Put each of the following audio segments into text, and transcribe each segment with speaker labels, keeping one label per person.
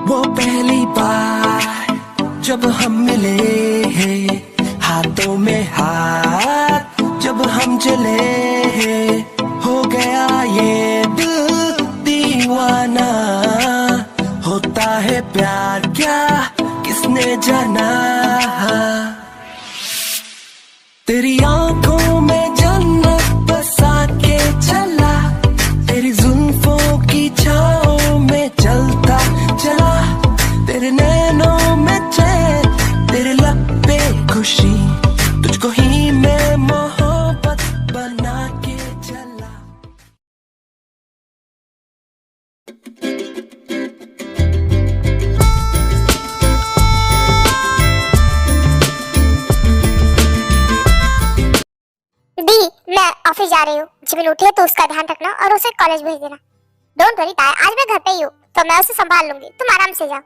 Speaker 1: वो पहली बार जब हम मिले, हाथों में हाथ जब हम चले, हो गया ये दिल दीवाना। होता है प्यार क्या किसने जाना। तेरी आंखों में जन्नत बसा के चला, तेरी जुल्फों की छाओं में चलता चला। तेरे नैनों में चैन, तेरे लब पे खुशी, तुझको ही मैं मोहब्बत बना के चला।
Speaker 2: दी, मैं ऑफिस जा रही हूँ। जिमिन उठे तो उसका ध्यान रखना और उसे कॉलेज भेज देना। डोंट वरी ताया, आज मैं घर पे ही हूँ तो मैं उसे संभाल लूंगी, तुम आराम से जाओ।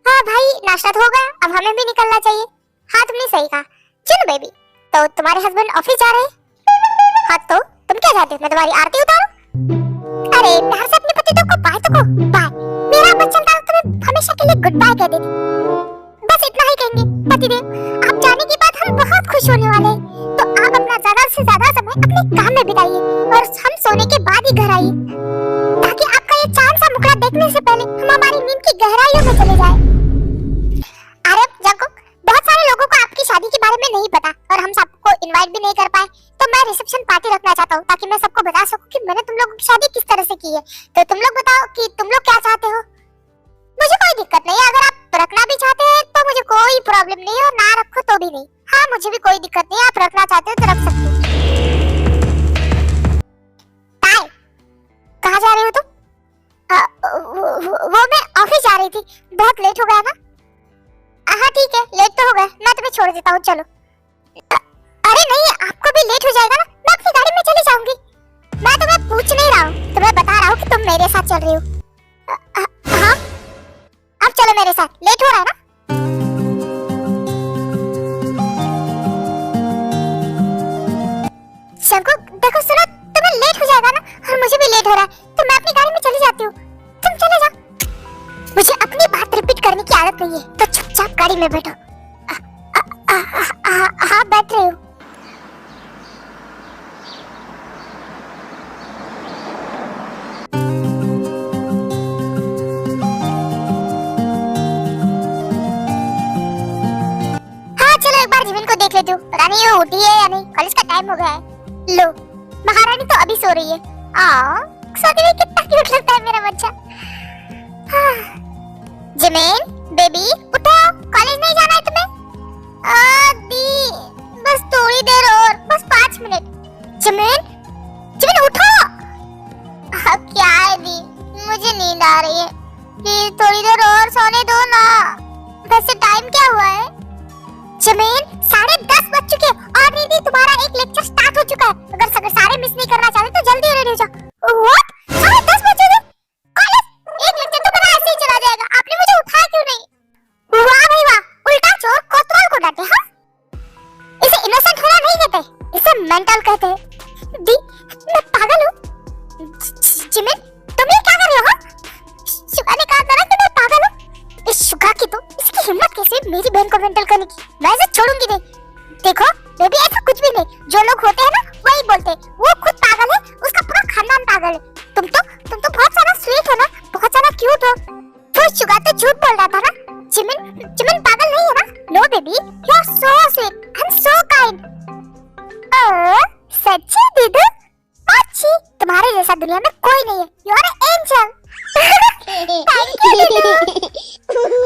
Speaker 2: हाँ भाई, नाश्ता तो हो गया, अब हमें भी निकलना चाहिए। हाँ तुमने सही कहा। चलो बेबी, तो तुम्हारे हस्बैंड ऑफिस जा रहे हैं? हाँ तो तुम क्या चाहते हो, मैं तुम्हारी आरती उतारूं? अरे प्यार से अपने पति को बाय तो कहो। बाय। मेरा बच्चा था तुम्हें हमेशा के लिए गुड बाय कह देती। बस इतना ही कहेंगे। पतिदेव, आप जाने के बाद हम बहुत खुश होने वाले हैं, तो आप अपना ज्यादा से ज्यादा समय अपने काम में बिताइए और हम सोने के बाद ही घर आइए, ताकि आपका ये चांद सा मुखड़ा देखने से पहले हम हमारी नींद की गहराइयों में चले जाएं। अरे जंकुक, बहुत सारे लोगों को आपकी शादी के बारे में नहीं पता और हम सबको इनवाइट भी नहीं कर पाए, तो मैं रिसेप्शन पार्टी रखना चाहता हूँ ताकि मैं सबको बता सकूं कि मैंने तुम लोगों की शादी किस तरह से की है। तो तुम लोग बताओ कि तुम लोग क्या चाहते हो। मुझे कोई दिक्कत नहीं है, अगर आप रखना भी चाहते हैं तो मुझे कोई प्रॉब्लम नहीं है, और ना रखो तो भी नहीं। हाँ मुझे भी कोई दिक्कत नहीं है, आप रखना चाहते हो तो रख सकते हो। ताई, कहाँ जा रही हो तुम? वो मैं ऑफिस जा रही थी, बहुत लेट हो गया ना। हाँ ठीक है, लेट तो हो गया, मैं तुम्हें छोड़ देता हूँ, चलो। अरे नहीं, आपको भी लेट हो जाएगा ना, मैं अपनी गाड़ी में चली जाऊंगी। मैं तुम्हें पूछ नहीं रहा हूँ, तुम्हें बता रहा हूँ कि तुम मेरे साथ चल रही हो। हाँ अब चलो मेरे साथ, लेट हो रहा है ना। शंकु देखो, सुनो, तुम्हें लेट हो जाएगा ना, और मुझे भी लेट हो रहा है, तो मैं अपनी गाड़ी में चली जाती हूँ, तुम चले जाओ। मुझे अपनी बात रिपीट करने की आदत नहीं है, तो चुपचाप गाड़ी में बैठो। हाँ बैठ रही हूँ। जिमिन को देख लेती हूँ, पता नहीं वो उठी है या नहीं, कॉलेज का टाइम हो गया है। लो, महारानी तो अभी सो रही है। सोते हुए कितना क्यूट लगता है मेरा बच्चा। जिमिन बेबी उठो, कॉलेज नहीं जाना है तुम्हें? दी, बस थोड़ी देर और, बस 5 मिनट। जिमिन, जिमिन उठो। क्या है दी, मुझे नींद आ रही है, प्लीज थोड़ी देर और सोने दो ना। वैसे टाइम क्या हुआ है? जिमिन 10:30 बज चुके और दीदी तुम्हारा एक लेक्चर स्टार्ट हो चुका है। अगर सारे मिस नहीं करना चाहते तो जल्दी रेडी हो जाओ। व्हाट, 10:30 बज गए? कॉलेज एक लेक्चर तो मेरा ऐसे ही चला जाएगा, आपने मुझे उठाया क्यों नहीं? वाह भाई वाह, उल्टा चोर कोतवाल को डांटे। हाँ, इसे इनोसेंट होना नहीं कहते, इसे मेंटल कहते हैं। दी, मैं पागल हूँ। जिमिन तुम ये क्या कर रहे हो? शुगा ने कहा था ना कि मैं पागल हूँ। इस शुगा की तो, इसकी हिम्मत कैसे मेरी बहन को मेंटल करने की, मैं इसे छोड़ूंगी नहीं। देखो बेबी, ऐसा कुछ भी नहीं, जो लोग होते हैं ना वही बोलते हैं। वो खुद पागल है, उसका पूरा खानदान पागल है। तुम तो बहुत ज्यादा स्वीट हो ना, बहुत ज्यादा क्यूट हो। तो शुगा तो झूठ बोल रहा था ना। जिमिन पागल नहीं है ना? No baby, you are so sweet and so kind. सच्ची दीदी, अच्छी, तुम्हारे जैसा दुनिया में कोई नहीं है, you are an angel. Thank you दीदी।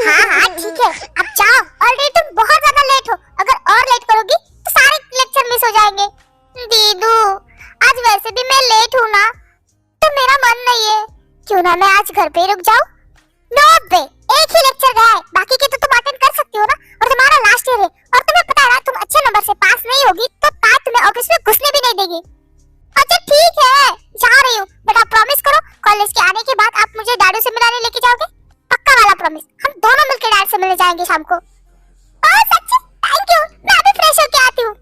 Speaker 2: हाँ ठीक है, अब जाओ, ऑलरेडी तुम बहुत ज्यादा लेट हो, अगर और लेट करोगी तो सारे लेक्चर मिस हो जाएंगे। दीदू, आज वैसे भी मैं लेट हूँ ना, तो मेरा मन नहीं है, क्यों ना मैं आज घर पे ही रुक जाऊँ। नो बे, एक ही लेक्चर गया है, बाकी के तो तुम अटेंड कर सकती हो ना, और तुम्हारा लास्ट ईयर है, और तुम्हें पता है तुम अच्छे नंबर से पास नहीं होगी तो ताज तुम्हें ऑफिस में घुसने भी नहीं देगी। अच्छा ठीक है, जा रही हूँ, बट आप प्रॉमिस करो कॉलेज के आने के बाद आप मुझे डैडू से मिलाने लेके जाओगे? पक्का वाला प्रॉमिस, हम दोनों मिलकर डैड से मिलने जाएंगे शाम को। सच्ची? थैंक यू, मैं अभी फ्रेश होके आती हूँ।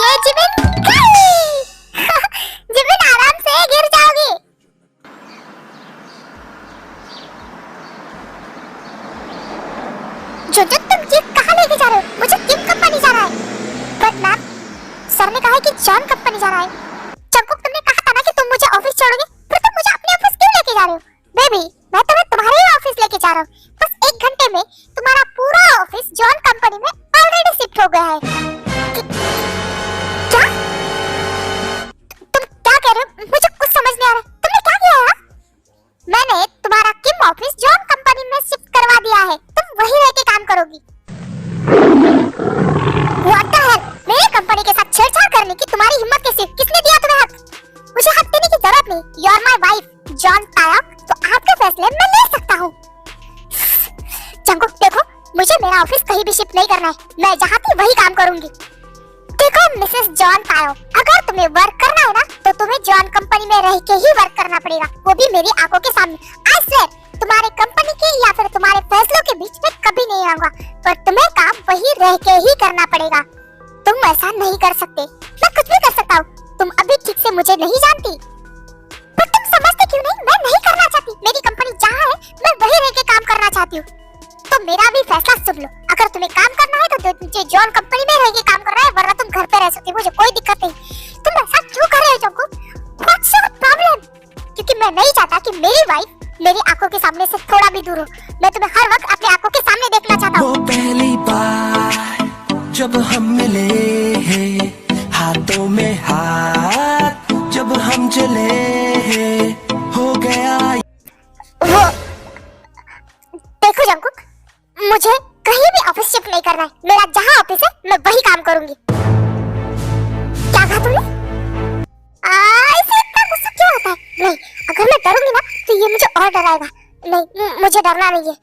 Speaker 2: ये जिमिन जिमिन आराम से, गिर जाओगी। जो तुम ये कहाँ लेके जा रहे हो? मुझे किम कंपनी जाना है। बट मैम, सर ने कहा है कि जॉन कंपनी जाना है। जंगकुक, तुमने कहा था ना कि तुम मुझे ऑफिस छोड़ोगे, फिर तुम मुझे अपने ऑफिस क्यों लेके जा रहे हो? बेबी, मैं तुम्हें तुम्हारे ही ऑफिस लेके जा रहा हूँ। बस 1 घंटे में तुम्हारा पूरा ऑफिस जॉन कंपनी में ऑलरेडी शिफ्ट हो गया है। क्या? तुम क्या कह रहे हो? मुझे कुछ समझ नहीं आ रहा। तुमने क्या किया है? मैंने तुम्हारा किम ऑफिस जॉन कंपनी में शिफ्ट करवा दिया है। तुम वहीं रह के काम करोगी। What the hell? मेरी कंपनी के साथ छेड़छाड़ करने की तुम्हारी हिम्मत कैसी? किसने दिया तुम्हें हक? मुझे हक देने की जरूरत नहीं। You are my wife, John तायक, तो आपके फैसले मैं ले सकता हूँ। जंगकुक, देखो, मुझे मेरा ऑफिस कहीं भी शिफ्ट नहीं करना है। मैं जहाँ थी वही काम करूंगी। देखो मिसेस जॉन तायक, अगर तुम्हें वर्क करना है ना, तो तुम्हें जॉन कंपनी में रह के ही वर्क करना पड़ेगा, वो भी मेरी आंखों के सामने। I swear, तुम्हारे कंपनी के या फिर तुम्हारे फैसलों के बीच में कभी नहीं आऊंगा, पर तुम्हें काम वही रह के ही करना पड़ेगा। तुम ऐसा नहीं कर सकते। मैं कुछ भी कर सकता हूँ। तुम अभी ठीक से मुझे नहीं जानती, पर तुम समझते क्यों नहीं? मैं नहीं करना चाहती। मेरी कंपनी जहाँ है, मैं वही रह के काम करना चाहती हूँ। तो मेरा भी फैसला सुन लो। अगर तुम्हें काम करना है तो तुझे जॉन कंपनी में रह के काम करना है, वरना तुम घर पे रह सकती हो। मुझे कोई दिक्कत नहीं। तुम ऐसा क्यों कर रहे हो जंगकुक? What's your problem? क्योंकि मैं नहीं चाहता कि मेरी वाइफ मेरी आंखों के सामने से थोड़ा भी दूर हो। मैं तुम्हें हर वक्त अपनी आंखों के सामने देखना चाहता हूँ।
Speaker 1: वो पहली बार जब हम मिले हैं, हाथों में हाथ जब हम चले, हो गया।
Speaker 2: वो देखो जंगकुक, मुझे कहीं भी ऑफिस शिफ्ट नहीं करना है। मेरा जहाँ ऑफिस है, मैं वही काम करूंगी। क्या कहा तुमने? इसे इतना गुस्सा क्यों आता है? नहीं, अगर मैं डरूंगी ना, तो ये मुझे और डराएगा। नहीं, मुझे डरना नहीं है।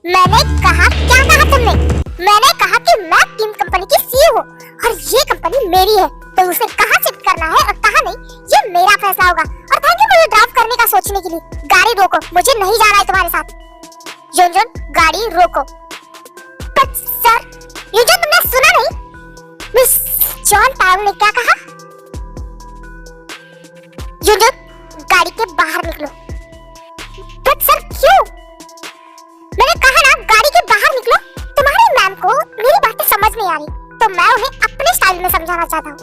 Speaker 2: मैंने कहा, क्या कहा तुमने? मैंने कहा कि मैं किम कंपनी की सीईओ हूँ और ये कंपनी मेरी है, तो उसे कहाँ शिफ्ट करना है और कहाँ नहीं, ये मेरा फैसला होगा। और थैंक यू मुझे ड्राइव करने का सोचने के लिए। गाड़ी रोको, मुझे नहीं जाना है तुम्हारे साथ। योंजन, गाड़ी रोको। पर सर, योंजन, तुमने सुना नहीं? मिस जॉन तायक ने क्या कहा? योंजन, गाड़ी के बाहर निकलो। बट सर, क्यों? मैंने कहा ना, गाड़ी के बाहर निकलो। तुम्हारी मैम को मेरी बातें समझ नहीं आ रही, तो मैं उन्हें अपने स्टाइल में समझाना चाहता हूँ।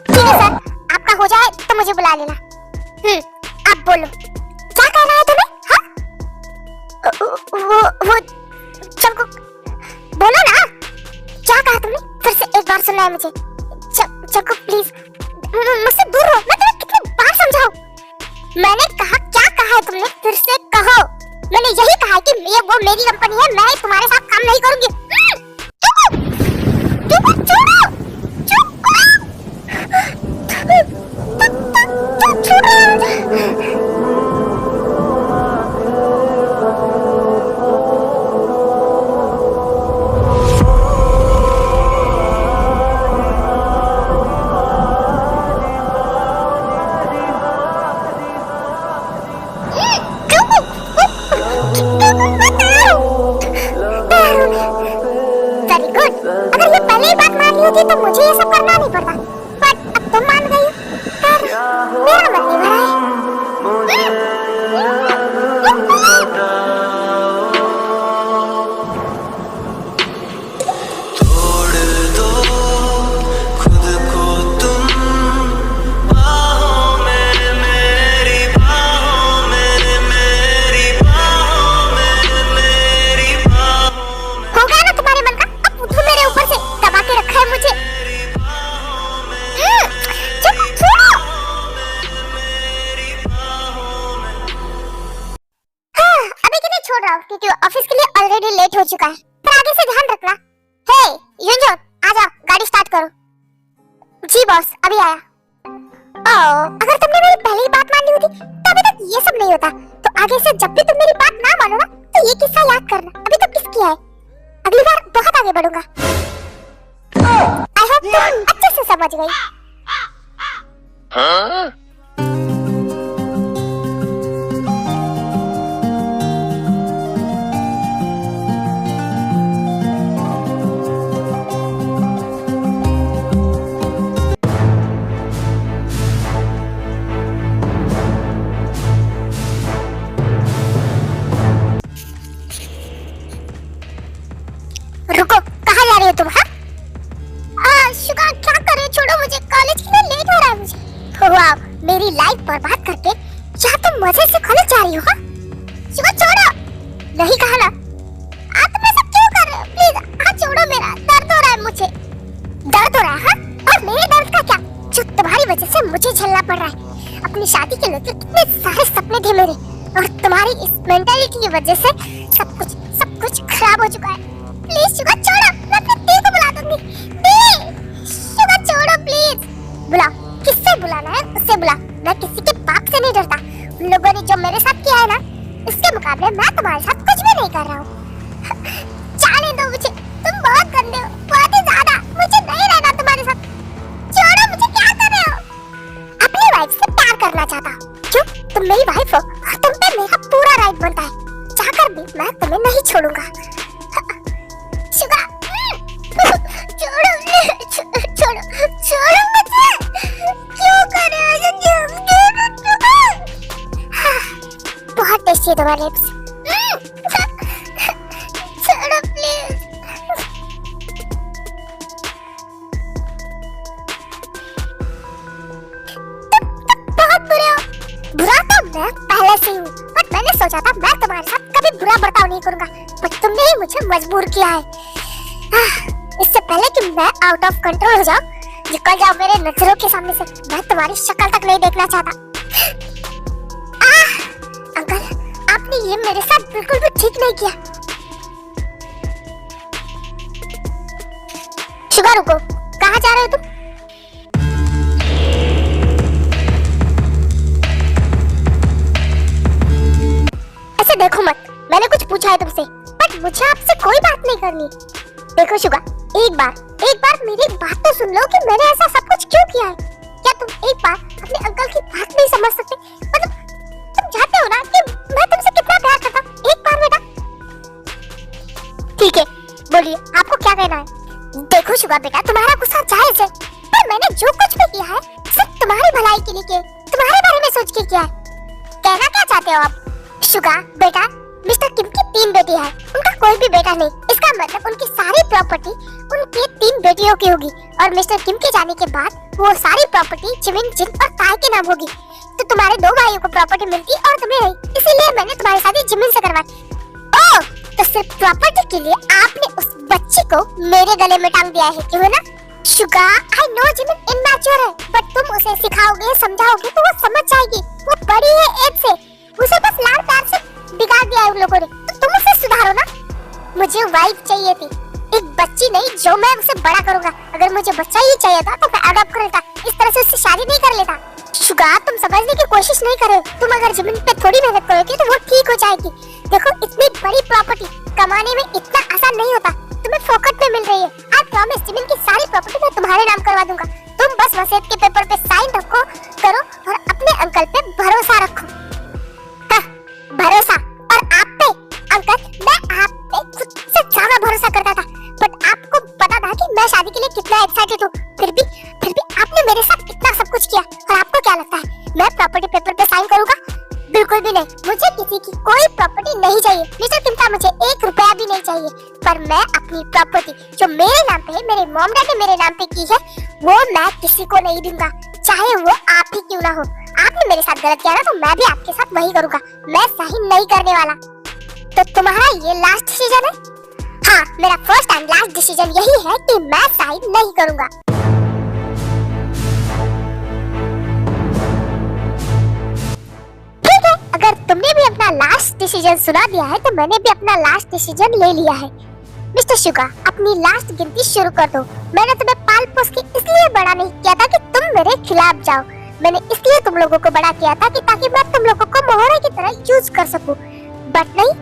Speaker 2: ठीक है सर, आपका हो जाए तो मुझे बुला लेना। आप बोलो, क्या कहना है तुम्हें? वो जंगकुक, बोलो ना, क्या कहा तुमने? फिर से एक बार सुनना है मुझे। जंगकुक प्लीज, मुझसे दूर रहो। मैं तुम्हें कितनी बार समझाऊं? मैंने कहा, क्या कहा है तुमने? फिर से कहो। मैंने यही कहा कि ये वो मेरी कंपनी है, मैं तुम्हारे साथ काम नहीं करूंगी। छोड़ो, होती तो मुझे ये सब करना नहीं पड़ता। बट अब तुम मान गई हो, पर मेरा मन नहीं भरा है। क्योंकि ऑफिस के लिए ऑलरेडी लेट हो चुका है, पर आगे से ध्यान रखना। हे युंजोन, आ जाओ, गाड़ी स्टार्ट करो। जी बॉस, अभी आया। अगर तुमने मेरी पहली बात मान ली होती तो अभी तक ये सब नहीं होता। तो आगे से जब भी तुम मेरी बात ना मानो ना, तो ये किस्सा याद करना। अभी तो किस किया है, अगली बार बहुत आगे बढ़ूंगा। आई होप तुम अच्छे से समझ गई। लाइफ बर्बाद करके यहाँ तुम मजे से कॉलेज जा रही हो? हाँ? शुगा छोड़ो। नहीं कहा ना? आप तुम ऐसा क्यों कर रहे हो? प्लीज हाथ छोड़ो मेरा, दर्द हो रहा है मुझे। दर्द हो रहा है? हाँ? और मेरे दर्द का क्या, जो तुम्हारी वजह से मुझे झेलना पड़ रहा है। अपनी शादी के लेकर कितने सारे सपने थे मेरे, और तुम्हारी इस मेंटालिटी की वजह से सब कुछ खराब हो चुका है। प्लीज शुगा छोड़ो, मैं अपने दी को बुला दूंगी। दी, शुगा छोड़ो प्लीज। बुला, किससे बुलाना है उससे बुला, मैं किसी के बाप से नहीं डरता। उन लोगों ने जो मेरे साथ किया है ना, इसके मुकाबले मैं तुम्हारे साथ कुछ भी नहीं कर रहा हूँ। जाने दो मुझे, तुम बहुत गंदे हो, बहुत ही ज्यादा। मुझे नहीं रहना तुम्हारे साथ। छोड़ो मुझे, क्या कर रहे हो? अपनी वाइफ से प्यार करना चाहता। क्यों? तुम मेरी वाइफ हो और तुम पे मेरा पूरा राइट बनता है। चाहकर भी मैं तुम्हें नहीं छोड़ूंगा। शुगा, छोड़ो छोड़ो छोड़ो मुझे। क्यों कर रहे हो बहुत टेस्टी है तुम्हारे लिप्स। छोड़ो प्लीज। बहुत बुरे हो। बुरा तो मैं पहले से ही हूँ, बट मैंने सोचा था मैं तुम्हारे साथ कभी बुरा बर्ताव नहीं करूंगा, बट तुमने ही मुझे मजबूर किया है। इससे पहले कि मैं आउट ऑफ कंट्रोल हो जाऊं, निकल जाओ मेरे नजरों के सामने से। मैं तुम्हारी शक्ल तक नहीं देखना चाहता। अंकल, आपने ये मेरे साथ बिल्कुल भी ठीक नहीं किया। शुगा रुको, कहाँ जा रहे हो तुम? ऐसे देखो मत, मैंने कुछ पूछा है तुमसे, बट मुझे आपसे कोई बात नहीं करनी। देखो शुगा, एक बार मेरी बात तो सुन लो कि मैंने ऐसा सब कुछ क्यों किया है। क्या तुम एक बार अपने अंकल की बात नहीं समझ सकते? मतलब तुम जानते हो ना कि मैं तुमसे कितना प्यार करता हूँ। एक बार बेटा। ठीक है, बोलिए आपको क्या कहना है। देखो शुगा बेटा, तुम्हारा गुस्सा जायज है, पर मैंने जो कुछ भी किया है सिर्फ तुम्हारी भलाई के लिए किया, तुम्हारे बारे में सोच के किया है। कहना क्या चाहते हो आप? शुगा बेटा, मिस्टर किम की 3 बेटी है, उनका कोई भी बेटा नहीं। इसका मतलब उनकी सारी प्रॉपर्टी उनकी 3 बेटियों की होगी, और मिस्टर किम के जाने के बाद वो सारी प्रॉपर्टी जिमिन, जिन और ताई के नाम होगी। तो तुम्हारे 2 भाइयों को प्रॉपर्टी मिलती और तुम्हें नहीं, इसीलिए मैंने तुम्हारी शादी जिमिन से करवाई। ओह, तो सिर्फ प्रॉपर्टी के लिए आपने उस बच्ची को मेरे गले में टांग दिया है, क्यों ना? Suga, I know Jimin immature है, बट तुम उसे सिखाओगे, समझाओगे तो वो समझ जाएगी। वो बड़ी है एज से, उसे बस लाड प्यार से बिगाड़ दिया है उन लोगों ने, तो तुम उसे सुधारो ना। मुझे वाइफ चाहिए थी, एक बच्ची नहीं जो मैं उसे बड़ा करूंगा। अगर मुझे बच्चा ही चाहिए था तो मैं अडॉप्ट कर लेता, इस तरह से उससे शादी नहीं कर लेता। शुगा, तुम समझने की कोशिश नहीं कर रहे हो। तुम अगर जमीन पे थोड़ी मेहनत करोगे तो वो ठीक हो जाएगी। देखो, इतनी बड़ी प्रॉपर्टी कमाने में इतना आसान नहीं होता, तुम्हें फोकट में मिल रही है। आई प्रॉमिस, जमीन की सारी प्रॉपर्टी मैं तुम्हारे नाम करवा दूंगा। तुम बस वसीयत के पेपर पे साइन रखो, करो और अपने अंकल पे भरोसा रखो। भरोसा? और आप पे? अंकल, मैं आप पे खुद से ज्यादा भरोसा करता था, बट आपको पता था कि मैं शादी के लिए कितना एक्साइटेड हूँ। फिर भी आपने मेरे साथ इतना सब कुछ किया, और आपको क्या लगता है मैं प्रॉपर्टी पेपर पे साइन करूंगा? बिल्कुल भी नहीं। मुझे किसी की कोई प्रॉपर्टी नहीं चाहिए मिस्टर किमता, मुझे 1 रुपया भी नहीं चाहिए। पर मैं अपनी प्रॉपर्टी जो मेरे नाम पे है, मेरे मॉम डैड ने मेरे नाम पे की है, वो मैं किसी को नहीं दूंगा, चाहे वो आप ही क्यों ना हो। आपने मेरे साथ गलत किया ना, तो मैं भी आपके साथ वही करूंगा। मैं साइन नहीं करने वाला। तो तुम्हारा ये लास्ट डिसीजन है? हाँ, मेरा फर्स्ट एंड लास्ट डिसीजन यही है कि मैं साइन नहीं करूंगा। ठीक है, अगर तुमने भी अपना लास्ट डिसीजन सुना दिया है, तो मैंने भी अपना लास्ट डिसीजन ले लिया है। मिस्टर शुगा, अपनी लास्ट गिनती शुरू कर दो। मैंने तुम्हें पाल पोस के इसलिए बड़ा नहीं किया था कि तुम मेरे खिलाफ जाओ। मैंने इसलिए तुम लोगों को बड़ा किया था कि ताकि मैं तुम लोगों को मोहरे की तरह यूज कर सकूं। बट नहीं,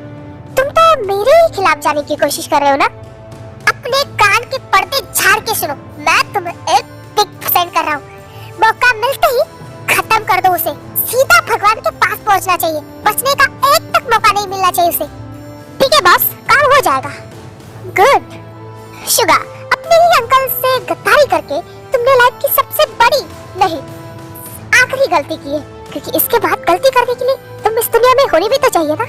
Speaker 2: तुम तो मेरे ही खिलाफ जाने की कोशिश कर रहे हो ना। अपने कान के पर्दे झाड़ के सुनो, मैं तुम्हें एक पिक सेंड कर रहा हूँ। मौका मिलते ही खत्म कर दो उसे। सीधा भगवान के पास पहुँचना चाहिए, बचने का एक तक मौका नहीं मिलना चाहिए उसे। ठीक है बॉस, काम हो जाएगा। गुड। शुगा, अपने ही अंकल से गद्दारी करके तुमने लाइफ की सबसे बड़ी नहीं आखिरी गलती की है, क्योंकि इसके बाद गलती करने के लिए तुम इस दुनिया में होनी भी तो चाहिए ना।